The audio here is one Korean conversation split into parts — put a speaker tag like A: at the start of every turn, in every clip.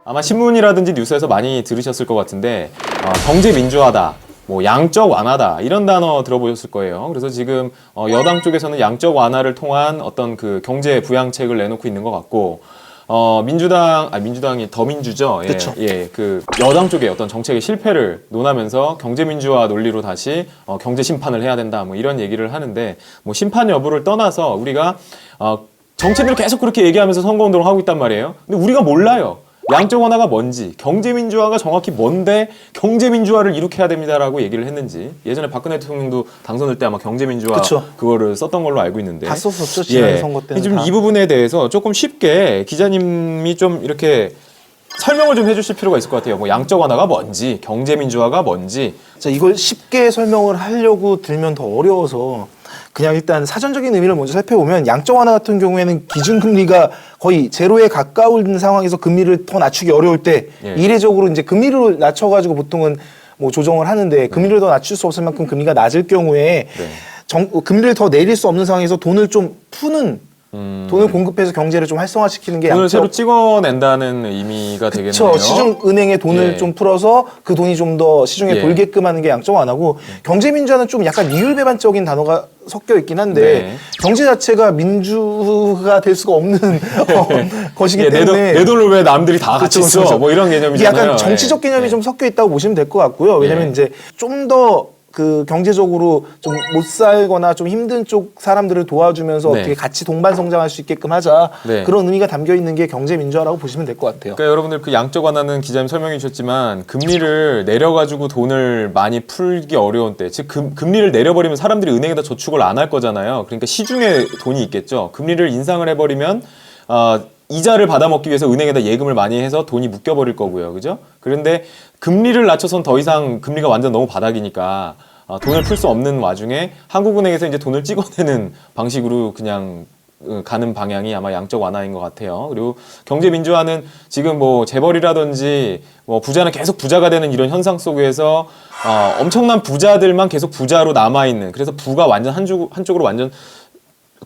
A: 아마 신문이라든지 뉴스에서 많이 들으셨을 것 같은데 경제 민주화다, 뭐 양적 완화다 이런 단어 들어보셨을 거예요. 그래서 지금 여당 쪽에서는 양적 완화를 통한 어떤 그 경제 부양책을 내놓고 있는 것 같고 민주당이 더민주죠. 예,
B: 그쵸.
A: 예, 그 여당 쪽의 어떤 정책의 실패를 논하면서 경제 민주화 논리로 다시 경제 심판을 해야 된다. 뭐 이런 얘기를 하는데 뭐 심판 여부를 떠나서 우리가 정치인들 계속 그렇게 얘기하면서 선거운동을 하고 있단 말이에요. 근데 우리가 몰라요. 양적 완화가 뭔지, 경제 민주화가 정확히 뭔데 경제 민주화를 이룩해야 됩니다라고 얘기를 했는지. 예전에 박근혜 대통령도 당선될 때 아마 경제 민주화 그거를 썼던 걸로 알고 있는데.
B: 다 썼었죠. 지난 선거 때는.
A: 지금 이 부분에 대해서 조금 쉽게 기자님이 좀 이렇게 설명을 좀 해주실 필요가 있을 것 같아요. 뭐 양적 완화가 뭔지, 경제 민주화가 뭔지.
B: 자, 이걸 쉽게 설명을 하려고 들면 더 어려워서 그냥 일단 사전적인 의미를 먼저 살펴보면 양적 완화 같은 경우에는 기준금리가 거의 제로에 가까운 상황에서 금리를 더 낮추기 어려울 때 이례적으로 이제 금리를 낮춰가지고 보통은 뭐 조정을 하는데 금리를 더 낮출 수 없을 만큼 금리가 낮을 경우에 금리를 더 내릴 수 없는 상황에서 돈을 좀 푸는 돈을 공급해서 경제를 좀 활성화시키는 게
A: 돈을 새로 찍어낸다는 의미가 되겠네요.
B: 그렇죠. 시중은행에 돈을 좀 풀어서 그 돈이 좀 더 시중에 돌게끔 하는 게 양적 완화고 경제민주화는 좀 약간 이율배반적인 단어가 섞여 있긴 한데 경제 자체가 민주가 될 수가 없는 것이기 때문에
A: 내 돈을 왜 남들이 다 같이 써? 뭐 이런 개념이잖아요.
B: 약간 정치적 개념이 좀 섞여 있다고 보시면 될 것 같고요. 왜냐면 이제 좀 더 그 경제적으로 좀 못 살거나 좀 힘든 쪽 사람들을 도와주면서 어떻게 같이 동반 성장할 수 있게끔 하자 그런 의미가 담겨 있는 게 경제 민주화라고 보시면 될 것 같아요.
A: 그러니까 여러분들 그 양적 완화는 기자님 설명해 주셨지만 금리를 내려가지고 돈을 많이 풀기 어려운 때, 즉 금리를 내려버리면 사람들이 은행에다 저축을 안 할 거잖아요. 그러니까 시중에 돈이 있겠죠. 금리를 인상을 해버리면 이자를 받아먹기 위해서 은행에다 예금을 많이 해서 돈이 묶여버릴 거고요. 그죠? 그런데 금리를 낮춰선 더 이상 금리가 완전 너무 바닥이니까 돈을 풀 수 없는 와중에 한국은행에서 이제 돈을 찍어내는 방식으로 그냥 가는 방향이 아마 양적 완화인 것 같아요. 그리고 경제 민주화는 지금 뭐 재벌이라든지 뭐 부자는 계속 부자가 되는 이런 현상 속에서 엄청난 부자들만 계속 부자로 남아있는, 그래서 부가 완전 한쪽으로 완전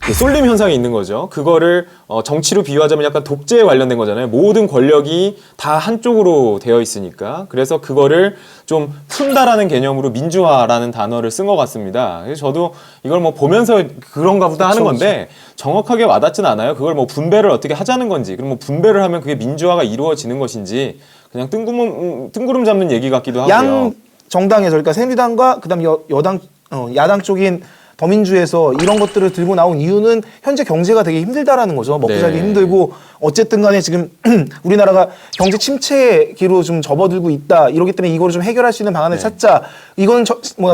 A: 그 쏠림 현상이 있는 거죠. 그거를 정치로 비유하자면 약간 독재에 관련된 거잖아요. 모든 권력이 다 한쪽으로 되어 있으니까. 그래서 그거를 좀 푼다라는 개념으로 민주화라는 단어를 쓴 것 같습니다. 그래서 저도 이걸 뭐 보면서 그런가 보다 하는 건데 정확하게 와닿진 않아요. 그걸 뭐 분배를 어떻게 하자는 건지, 그럼 뭐 분배를 하면 그게 민주화가 이루어지는 것인지 그냥 뜬구름 잡는 얘기 같기도 하고요.
B: 양 정당에서, 그러니까 새누리당과 그다음 여당 야당 쪽인 더민주에서 이런 것들을 들고 나온 이유는 현재 경제가 되게 힘들다라는 거죠. 먹고 살기 힘들고 어쨌든 간에 지금 우리나라가 경제 침체기로 좀 접어들고 있다. 이러기 때문에 이거를 좀 해결할 수 있는 방안을 찾자. 이건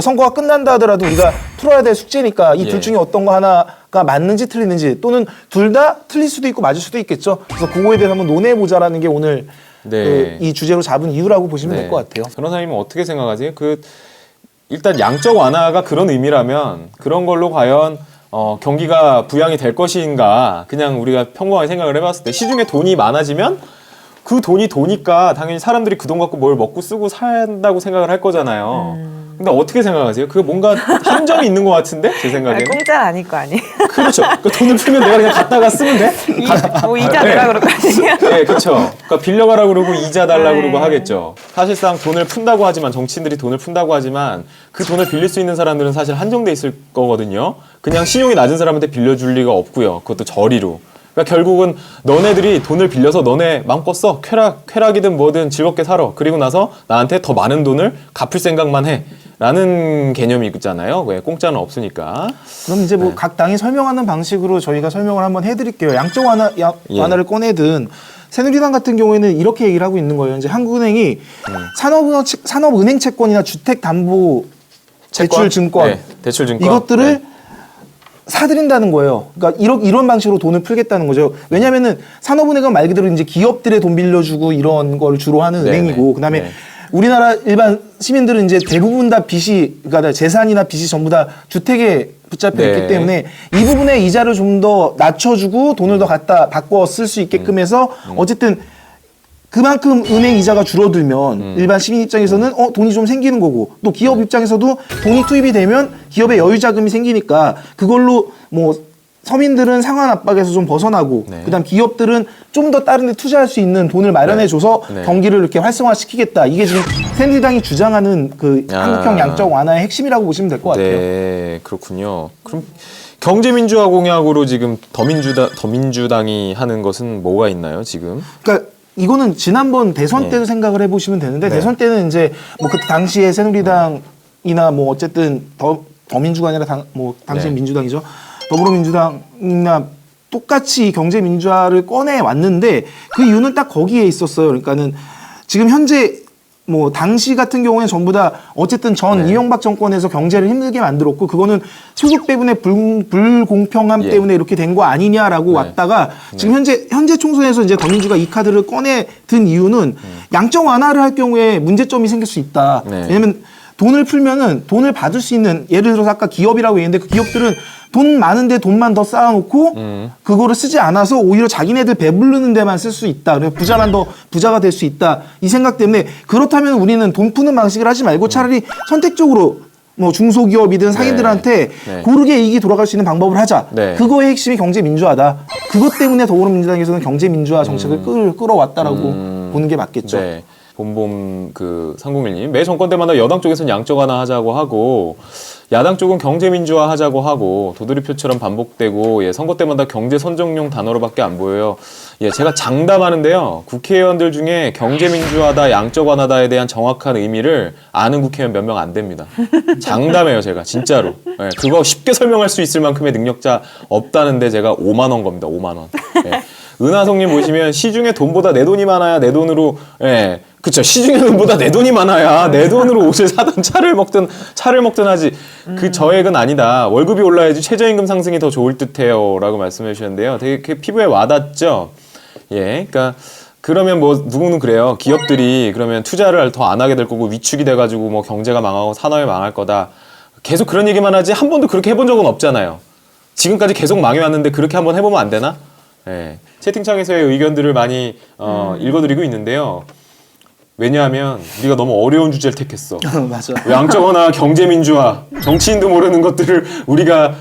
B: 선거가 끝난다 하더라도 우리가 풀어야 될 숙제니까 이 둘 중에 어떤 거 하나가 맞는지 틀리는지, 또는 둘 다 틀릴 수도 있고 맞을 수도 있겠죠. 그래서 그거에 대해서 한번 논해보자라는 게 오늘 이 주제로 잡은 이유라고 보시면 될 것 같아요.
A: 변호사님은 어떻게 생각하세요? 일단 양적 완화가 그런 의미라면 그런 걸로 과연 경기가 부양이 될 것인가, 그냥 우리가 평범하게 생각을 해봤을 때 시중에 돈이 많아지면 그 돈이 도니까 당연히 사람들이 그 돈 갖고 뭘 먹고 쓰고 산다고 생각을 할 거잖아요. 근데 어떻게 생각하세요? 그거 뭔가 함정이 있는 것 같은데? 제 생각에는.
C: 공짜는 아닐 거 아니에요?
A: 그렇죠. 그 돈을 풀면 내가 그냥 갖다가 쓰면 돼?
C: 뭐 이자 내라 그럴 거 아니에요?
A: 네, 그렇죠. 그러니까 빌려가라 그러고 이자 달라 그러고 하겠죠. 사실상 돈을 푼다고 하지만, 정치인들이 돈을 푼다고 하지만 그 돈을 빌릴 수 있는 사람들은 사실 한정돼 있을 거거든요. 그냥 신용이 낮은 사람한테 빌려줄 리가 없고요. 그것도 저리로. 그러니까 결국은 너네들이 돈을 빌려서 너네 마음껏 써. 쾌락이든 뭐든 즐겁게 살아. 그리고 나서 나한테 더 많은 돈을 갚을 생각만 해. 라는 개념이 있잖아요. 왜? 공짜는 없으니까.
B: 그럼 이제 뭐 각 당이 설명하는 방식으로 저희가 설명을 한번 해드릴게요. 양적 완화를 꺼내든 새누리당 같은 경우에는 이렇게 얘기를 하고 있는 거예요. 이제 한국은행이 산업은행 채권이나 주택담보대출증권,
A: 대출증권
B: 이것들을 사들인다는 거예요. 그러니까 이런 방식으로 돈을 풀겠다는 거죠. 왜냐면은 산업은행은 말 그대로 이제 기업들의 돈 빌려주고 이런 걸 주로 하는 은행이고, 그다음에 우리나라 일반 시민들은 이제 대부분 다 빚이, 그러니까 재산이나 빚이 전부 다 주택에 붙잡혀 있기 때문에 이 부분에 이자를 좀 더 낮춰주고 돈을 더 갖다 바꿔 쓸 수 있게끔 해서 어쨌든 그만큼 은행 이자가 줄어들면 일반 시민 입장에서는 돈이 좀 생기는 거고, 또 기업 입장에서도 돈이 투입이 되면 기업의 여유 자금이 생기니까 그걸로 뭐 서민들은 상환 압박에서 좀 벗어나고, 그다음 기업들은 좀 더 다른 데 투자할 수 있는 돈을 마련해줘서
A: 네. 네.
B: 경기를 이렇게 활성화시키겠다. 이게 지금 새누리당이 주장하는 그 한국형 양적 완화의 핵심이라고 보시면 될 것 같아요.
A: 네, 그렇군요. 그럼 경제민주화 공약으로 지금 더민주당이 하는 것은 뭐가 있나요, 지금?
B: 그러니까 이거는 지난번 대선
A: 네.
B: 때도 생각을 해보시면 되는데
A: 네.
B: 대선 때는 이제 뭐 그때 당시에 새누리당이나 뭐 어쨌든 더민주가 아니라 당시
A: 네.
B: 민주당이죠. 더불어민주당이나 똑같이 경제 민주화를 꺼내 왔는데 그 이유는 딱 거기에 있었어요. 그러니까는 지금 현재 뭐 당시 같은 경우에 전부 다 어쨌든 전
A: 네.
B: 이명박 정권에서 경제를 힘들게 만들었고 그거는 소득 배분의 불공평함
A: 예.
B: 때문에 이렇게 된 거 아니냐라고
A: 네.
B: 왔다가 지금 현재 총선에서 이제 더민주가 이 카드를 꺼내 든 이유는 양적 완화를 할 경우에 문제점이 생길 수 있다.
A: 네.
B: 왜냐면 돈을 풀면은 돈을 받을 수 있는 예를 들어서 아까 기업이라고 했는데 그 기업들은 돈 많은데 돈만 더 쌓아놓고 그거를 쓰지 않아서 오히려 자기네들 배부르는 데만 쓸 수 있다. 그래서 부자만 더 부자가 될 수 있다. 이 생각 때문에 그렇다면 우리는 돈 푸는 방식을 하지 말고 차라리 선택적으로 뭐 중소기업이든 상인들한테
A: 네.
B: 고르게 이익이 돌아갈 수 있는 방법을 하자.
A: 네.
B: 그거의 핵심이 경제 민주화다. 그것 때문에 더불어민주당에서는 경제 민주화 정책을 끌어왔다라고 보는 게 맞겠죠.
A: 네. 봄봄 그 301님 매 정권 때마다 여당 쪽에서는 양적 완화 하자고 하고 야당 쪽은 경제 민주화 하자고 하고 도돌이표처럼 반복되고 선거 때마다 경제 선정용 단어로밖에 안 보여요. 제가 장담하는데요. 국회의원들 중에 경제 민주화다 양적 완화다에 대한 정확한 의미를 아는 국회의원 몇 명 안 됩니다. 장담해요, 제가 진짜로. 그거 쉽게 설명할 수 있을 만큼의 능력자 없다는데 제가 5만 원 겁니다. 5만 원. 은하성님 보시면 시중에 돈보다 내 돈이 많아야 내 돈으로 그쵸. 시중에 돈보다 내 돈이 많아야 내 돈으로 옷을 사든 차를 먹든 하지. 그 저액은 아니다. 월급이 올라야지 최저임금 상승이 더 좋을 듯해요. 라고 말씀해 주셨는데요. 되게 피부에 와닿죠? 그러니까 그러면 뭐 누구는 그래요. 기업들이 그러면 투자를 더 안 하게 될 거고 위축이 돼가지고 뭐 경제가 망하고 산업이 망할 거다. 계속 그런 얘기만 하지 한 번도 그렇게 해본 적은 없잖아요. 지금까지 계속 망해왔는데 그렇게 한번 해보면 안 되나? 채팅창에서의 의견들을 많이 읽어드리고 있는데요. 왜냐하면 우리가 너무 어려운 주제를 택했어.
B: 맞아.
A: 양적 완화, 경제 민주화, 정치인도 모르는 것들을 우리가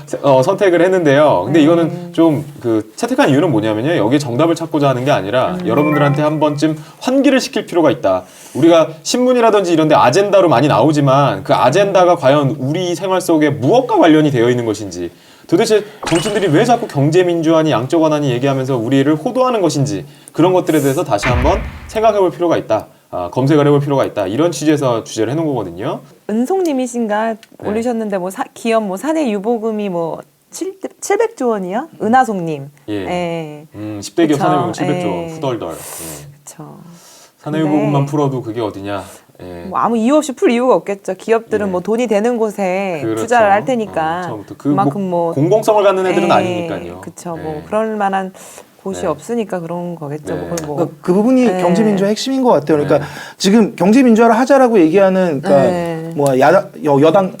A: 선택을 했는데요. 근데 이거는 좀 그 채택한 이유는 뭐냐면요. 여기에 정답을 찾고자 하는 게 아니라 여러분들한테 한 번쯤 환기를 시킬 필요가 있다. 우리가 신문이라든지 이런 데 아젠다로 많이 나오지만 그 아젠다가 과연 우리 생활 속에 무엇과 관련이 되어 있는 것인지, 도대체 정치인들이 왜 자꾸 경제 민주화니 양적 완화니 얘기하면서 우리를 호도하는 것인지, 그런 것들에 대해서 다시 한번 생각해 볼 필요가 있다. 검색을 해볼 필요가 있다. 이런 취지에서 주제를 해놓은 거거든요.
C: 은송님이신가 올리셨는데 뭐 기업 뭐 사내 유보금이 뭐 700조 원이요? 은하송님.
A: 예. 10대 기업 사내유보금 700조 원, 후덜덜.
C: 그렇죠.
A: 사내유보금만 풀어도 그게 어디냐.
C: 뭐 아무 이유 없이 풀 이유가 없겠죠. 기업들은
A: 예.
C: 뭐 돈이 되는 곳에
A: 그렇죠.
C: 투자를 할 테니까.
A: 처음부터
C: 그만큼 뭐
A: 공공성을 갖는 애들은 아니니까요.
C: 그렇죠.
A: 예.
C: 뭐 그럴 만한 곳이
A: 네.
C: 없으니까 그런 거겠죠.
A: 네.
C: 그걸 뭐.
B: 그러니까 그 부분이
C: 네.
B: 경제 민주화 핵심인 것 같아요. 그러니까
A: 네.
B: 지금 경제 민주화를 하자라고 얘기하는 그러니까
C: 네.
B: 뭐 야당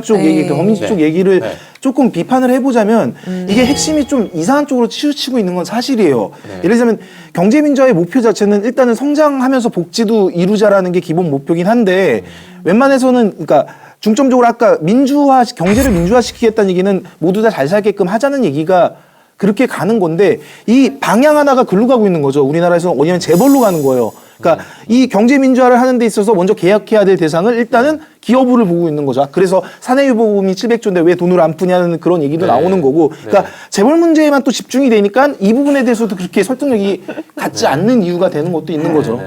B: 쪽
C: 네.
B: 얘기, 그 범민주 쪽
A: 네.
B: 얘기를
A: 네.
B: 조금 비판을 해보자면 이게 핵심이 좀 이상한 쪽으로 치우치고 있는 건 사실이에요.
A: 네.
B: 예를 들면 경제 민주화의 목표 자체는 일단은 성장하면서 복지도 이루자라는 게 기본 목표긴 한데 웬만해서는 그러니까 중점적으로 아까 경제를 민주화시키겠다는 얘기는 모두 다 잘 살게끔 하자는 얘기가 그렇게 가는 건데 이 방향 하나가 글로 가고 있는 거죠. 우리나라에서 뭐냐면 재벌로 가는 거예요. 그러니까 이 경제 민주화를 하는 데 있어서 먼저 계약해야 될 대상을 일단은 기업을 보고 있는 거죠. 그래서 사내유보금이 700조인데 왜 돈을 안 푸냐는 그런 얘기도
A: 네.
B: 나오는 거고. 그러니까 재벌 문제에만 또 집중이 되니까 이 부분에 대해서도 그렇게 설득력이 갖지 않는 이유가 되는 것도 있는 거죠.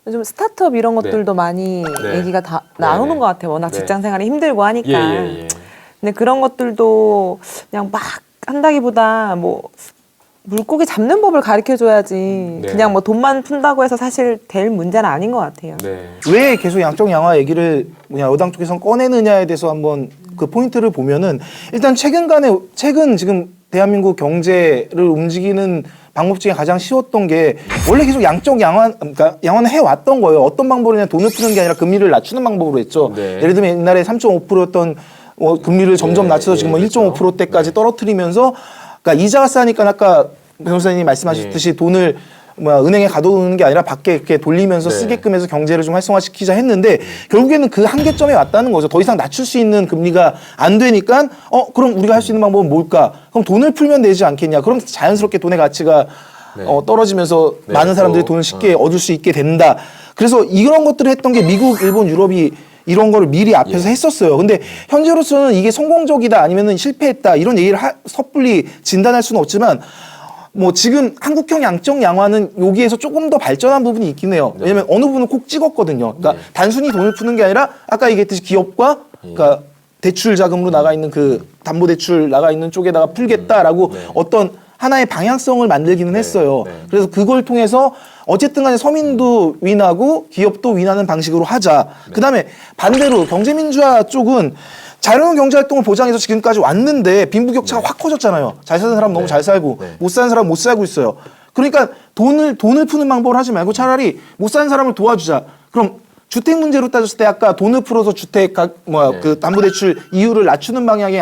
C: 요즘 스타트업 이런 것들도 많이
A: 네.
C: 얘기가 다 나오는
A: 네.
C: 것 같아요. 워낙
A: 네.
C: 직장 생활이 힘들고 하니까.
A: 예.
C: 근데 그런 것들도 그냥 막 한다기보다 뭐 물고기 잡는 법을 가르쳐 줘야지.
A: 네.
C: 그냥 뭐 돈만 푼다고 해서 사실 될 문제는 아닌 것 같아요.
A: 네.
B: 왜 계속 양적 양화 얘기를 여당 쪽에서 꺼내느냐에 대해서 한번 그 포인트를 보면은 일단 최근 지금 대한민국 경제를 움직이는 방법 중에 가장 쉬웠던 게 원래 계속 양적 그러니까 양화는 해왔던 거예요. 어떤 방법으로 그냥 돈을 푸는 게 아니라 금리를 낮추는 방법으로 했죠.
A: 네.
B: 예를 들면 옛날에 3.5%였던 금리를 점점 낮춰서 지금 뭐 1.5%대까지 떨어뜨리면서 그러니까 이자가 싸니까 아까 변호사님이 말씀하셨듯이 돈을 은행에 가둬두는 게 아니라 밖에 이렇게 돌리면서
A: 네.
B: 쓰게끔 해서 경제를 좀 활성화시키자 했는데 결국에는 그 한계점에 왔다는 거죠. 더 이상 낮출 수 있는 금리가 안 되니까 그럼 우리가 할 수 있는 방법은 뭘까? 그럼 돈을 풀면 되지 않겠냐? 그럼 자연스럽게 돈의 가치가
A: 네.
B: 떨어지면서
A: 네,
B: 많은 사람들이
A: 또,
B: 돈을 쉽게 얻을 수 있게 된다. 그래서 이런 것들을 했던 게 미국, 일본, 유럽이 이런 거를 미리 앞에서 했었어요. 근데 현재로서는 이게 성공적이다 아니면은 실패했다 이런 얘기를 섣불리 진단할 수는 없지만 뭐 지금 한국형 양적 양화는 여기에서 조금 더 발전한 부분이 있긴 해요. 왜냐면 어느 부분은 꼭 찍었거든요. 그러니까 단순히 돈을 푸는 게 아니라 아까 얘기했듯이 기업과 그러니까 대출 자금으로 나가 있는 그 담보 대출 나가 있는 쪽에다가 풀겠다라고 어떤 하나의 방향성을 만들기는 했어요. 그래서 그걸 통해서 어쨌든 간에 서민도 윈하고 기업도 윈하는 방식으로 하자. 그다음에 반대로 경제민주화 쪽은 자유로운 경제활동을 보장해서 지금까지 왔는데 빈부격차가 확 커졌잖아요. 잘 사는 사람 너무 잘 살고 못 사는 사람 못 살고 있어요. 그러니까 돈을 푸는 방법을 하지 말고 차라리 못 사는 사람을 도와주자. 그럼 주택 문제로 따졌을 때 아까 돈을 풀어서 주택 그 담보대출 이율을 낮추는 방향의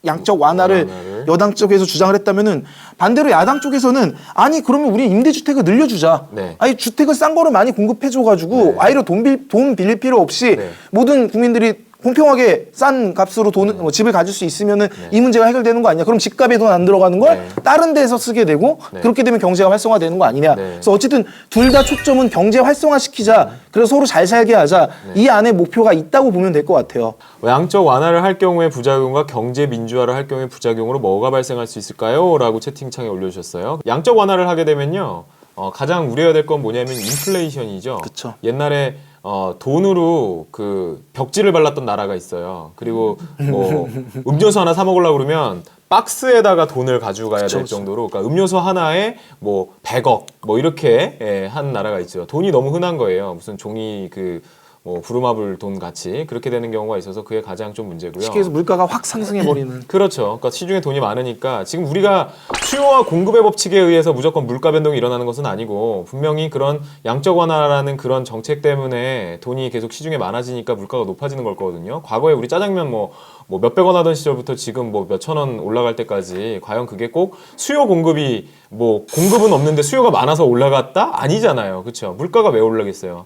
B: 양적 완화를 여당 쪽에서 주장을 했다면은 반대로 야당 쪽에서는 아니 그러면 우리 임대주택을 늘려주자. 아니 주택을 싼 거를 많이 공급해줘가지고 아이로 돈 빌릴 필요 없이 모든 국민들이 공평하게 싼 값으로 집을 가질 수 있으면은 이 문제가 해결되는 거 아니냐? 그럼 집값에 돈 안 들어가는 걸 다른 데서 쓰게 되고 그렇게 되면 경제가 활성화되는 거 아니냐? 그래서 어쨌든 둘 다 초점은 경제 활성화시키자. 그래서 서로 잘 살게 하자. 이 안에 목표가 있다고 보면 될 것 같아요.
A: 양적 완화를 할 경우에 부작용과 경제 민주화를 할 경우에 부작용으로 뭐가 발생할 수 있을까요? 라고 채팅창에 올려주셨어요. 양적 완화를 하게 되면요. 가장 우려해야 될 건 뭐냐면 인플레이션이죠.
B: 그쵸.
A: 옛날에 돈으로 그 벽지를 발랐던 나라가 있어요. 그리고 뭐 음료수 하나 사 먹으려고 그러면 박스에다가 돈을 가져가야 될 정도로 그러니까 음료수 하나에 뭐 100억 뭐 이렇게 한 나라가 있죠. 돈이 너무 흔한 거예요. 무슨 종이 뭐 부루마블 돈 같이 그렇게 되는 경우가 있어서 그게 가장 좀 문제고요.
B: 쉽게 해서 물가가 확 상승해 버리는.
A: 그렇죠. 그러니까 시중에 돈이 많으니까 지금 우리가 수요와 공급의 법칙에 의해서 무조건 물가 변동이 일어나는 것은 아니고 분명히 그런 양적 완화라는 그런 정책 때문에 돈이 계속 시중에 많아지니까 물가가 높아지는 걸 거거든요. 과거에 우리 짜장면 뭐 몇백 원 하던 시절부터 지금 뭐 몇천 원 올라갈 때까지 과연 그게 꼭 수요 공급이 뭐 공급은 없는데 수요가 많아서 올라갔다? 아니잖아요. 그렇죠? 물가가 왜 올라겠어요?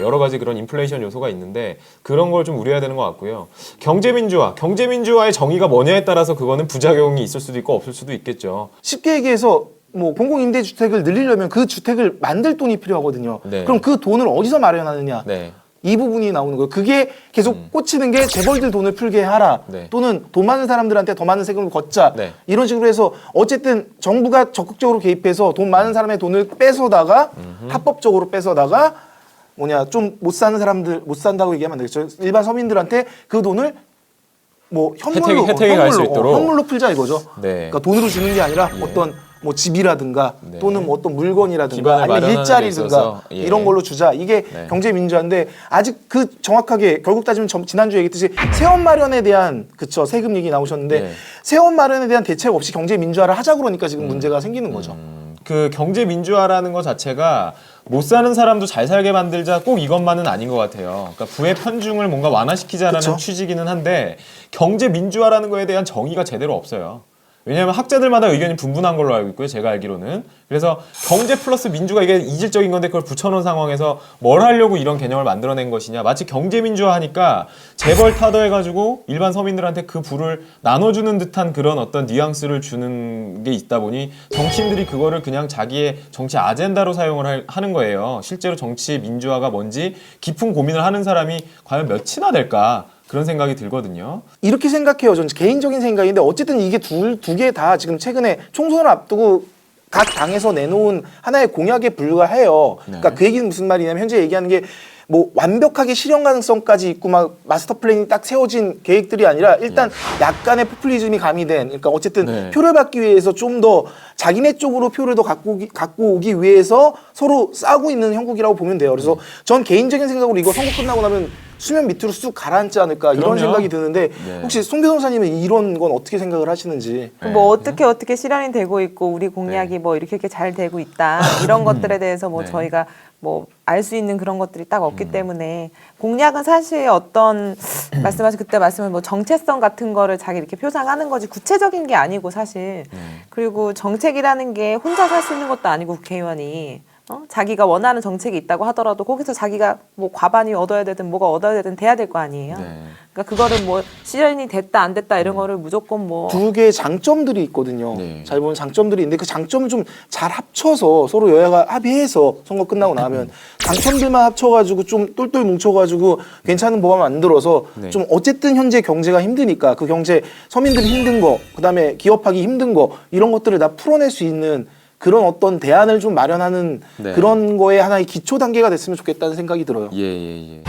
A: 여러 가지 그런 인플레이션 요소가 있는데 그런 걸 좀 우려해야 되는 것 같고요. 경제민주화의 정의가 뭐냐에 따라서 그거는 부작용이 있을 수도 있고 없을 수도 있겠죠.
B: 쉽게 얘기해서 뭐 공공임대주택을 늘리려면 그 주택을 만들 돈이 필요하거든요. 그럼 그 돈을 어디서 마련하느냐? 이 부분이 나오는 거예요. 그게 계속 꽂히는 게 재벌들 돈을 풀게 하라. 또는 돈 많은 사람들한테 더 많은 세금을 걷자. 이런 식으로 해서 어쨌든 정부가 적극적으로 개입해서 돈 많은 사람의 돈을 뺏어다가 합법적으로 뺏어다가 좀 못 사는 사람들 못 산다고 얘기하면 안 되겠죠. 일반 서민들한테 그 돈을 뭐
A: 혜택이 갈 수 있도록
B: 현물로 풀자 이거죠. 그러니까 돈으로 주는 게 아니라 어떤 뭐 집이라든가 또는 뭐 어떤 물건이라든가 아니면 일자리든가 이런 걸로 주자. 이게 경제 민주화인데 아직 그 정확하게 결국 따지면 지난주에 얘기했듯이 세원 마련에 대한 세금 얘기 나오셨는데 세원 마련에 대한 대책 없이 경제 민주화를 하자 그러니까 지금 문제가 생기는 거죠.
A: 그 경제 민주화라는 것 자체가 못 사는 사람도 잘 살게 만들자 꼭 이것만은 아닌 것 같아요. 그러니까 부의 편중을 뭔가 완화시키자라는 취지기는 한데 경제 민주화라는 거에 대한 정의가 제대로 없어요. 왜냐하면 학자들마다 의견이 분분한 걸로 알고 있고요. 제가 알기로는. 그래서 경제 플러스 민주가 이게 이질적인 건데 그걸 붙여놓은 상황에서 뭘 하려고 이런 개념을 만들어낸 것이냐. 마치 경제 민주화 하니까 재벌 타도해가지고 일반 서민들한테 그 부를 나눠주는 듯한 그런 어떤 뉘앙스를 주는 게 있다 보니 정치인들이 그거를 그냥 자기의 정치 아젠다로 사용을 하는 거예요. 실제로 정치 민주화가 뭔지 깊은 고민을 하는 사람이 과연 몇이나 될까. 그런 생각이 들거든요.
B: 이렇게 생각해요. 저는 개인적인 생각인데 어쨌든 이게 두 개 다 지금 최근에 총선을 앞두고 각 당에서 내놓은 하나의 공약에 불과해요. 그러니까 그 얘기는 무슨 말이냐면 현재 얘기하는 게 뭐 완벽하게 실현 가능성까지 있고 막 마스터 플랜이 딱 세워진 계획들이 아니라 일단 약간의 포퓰리즘이 가미된 그러니까 어쨌든 표를 받기 위해서 좀 더 자기네 쪽으로 표를 더 갖고 오기 위해서 서로 싸우고 있는 형국이라고 보면 돼요. 그래서 전 개인적인 생각으로 이거 선거 끝나고 나면 수면 밑으로 쑥 가라앉지 않을까 이런 생각이 드는데 혹시 송 변호사님은 이런 건 어떻게 생각을 하시는지?
C: 뭐 어떻게 실현이 되고 있고 우리 공약이 뭐 이렇게 잘 되고 있다 이런 것들에 대해서 뭐 저희가 뭐 알 수 있는 그런 것들이 딱 없기 때문에 공약은 사실 어떤 그때 말씀은 뭐 정체성 같은 거를 자기 이렇게 표상하는 거지 구체적인 게 아니고 사실 그리고 정책이라는 게 혼자서 할 수 있는 것도 아니고 국회의원이 자기가 원하는 정책이 있다고 하더라도 거기서 자기가 뭐 과반이 얻어야 되든 뭐가 얻어야 되든 돼야 될 거 아니에요.
A: 네.
C: 그러니까 그거를 뭐 시전이 됐다 안 됐다 이런 거를 무조건 뭐
B: 두 개의 장점들이 있거든요.
A: 네.
B: 잘 보면 장점들이 있는데 그 장점을 좀 잘 합쳐서 서로 여야가 합의해서 선거 끝나고 나면 장점들만 합쳐가지고 좀 똘똘 뭉쳐가지고 괜찮은 법안 만들어서
A: 네.
B: 좀 어쨌든 현재 경제가 힘드니까 그 경제 서민들이 힘든 거 그다음에 기업하기 힘든 거 이런 것들을 다 풀어낼 수 있는 그런 어떤 대안을 좀 마련하는
A: 네.
B: 그런 거에 하나의 기초 단계가 됐으면 좋겠다는 생각이 들어요.
A: 예.